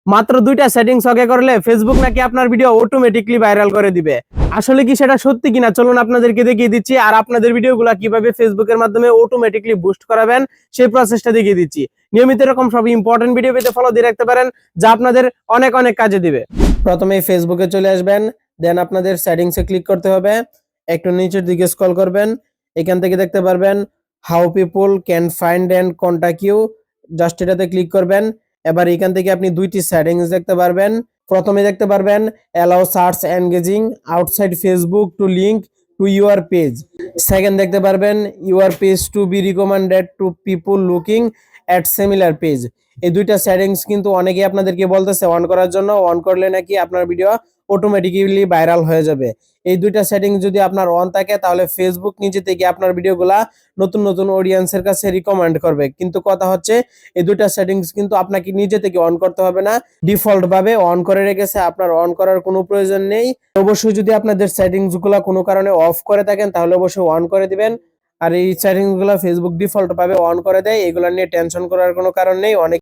মাত্র 2টা সেটিংস ওকে করলে ফেসবুক নাকি আপনার ভিডিও অটোমেটিকলি ভাইরাল করে দিবে। আসলে কি সেটা সত্যি কিনা চলুন আপনাদেরকে দেখিয়ে দিচ্ছি, আর আপনাদের ভিডিওগুলো কিভাবে ফেসবুকের মাধ্যমে অটোমেটিকলি বুস্ট করাবেন সেই প্রসেসটা দেখিয়ে দিচ্ছি। নিয়মিত এরকম সব ইম্পর্টেন্ট ভিডিও পেতে ফলো দিয়ে রাখতে পারেন, যা আপনাদের অনেক অনেক কাজে দিবে। প্রথমে ফেসবুকে চলে আসবেন, দেন আপনাদের সেটিংসে ক্লিক করতে হবে, একটু নিচের দিকে স্ক্রল করবেন, এখান থেকে দেখতে পারবেন how people can find and contact you, just এটাতে ক্লিক করবেন। এবার এখান থেকে আপনি দুইটি সেটিংস দেখতে পারবেন। প্রথমে দেখতে পারবেন allow search engines outside Facebook to link to your page. Second দেখতে পারবেন your page to be recommended to people looking at similar page. এই দুইটা সেটিংস কিন্তু অনেকেই আপনাদেরকে বলতেছে অন করার জন্য, অন করলে নাকি আপনার ভিডিও অটোমেটিক্যালি ভাইরাল হয়ে যাবে। এই দুইটা সেটিংস যদি আপনার অন থাকে তাহলে ফেসবুক নিজে থেকে আপনার ভিডিওগুলা নতুন নতুন অডিয়েন্সের কাছে রিকমেন্ড করবে। কিন্তু কথা হচ্ছে এই দুইটা সেটিংস কিন্তু আপনাকে নিজে থেকে অন করতে হবে না, ডিফল্ট ভাবে অন করে রেখেছে, আপনার অন করার কোনো প্রয়োজন নেই। অবশ্যই যদি আপনাদের সেটিংস গুলা কোনো কারণে অফ করে থাকেন তাহলে অবশ্যই অন করে দিবেন। আর এই সেটিংস গুলা ফেসবুক ডিফল্ট ভাবে অন করে দেয়, এগুলা নিয়ে টেনশন করার কোনো কারণ নেই। অনেক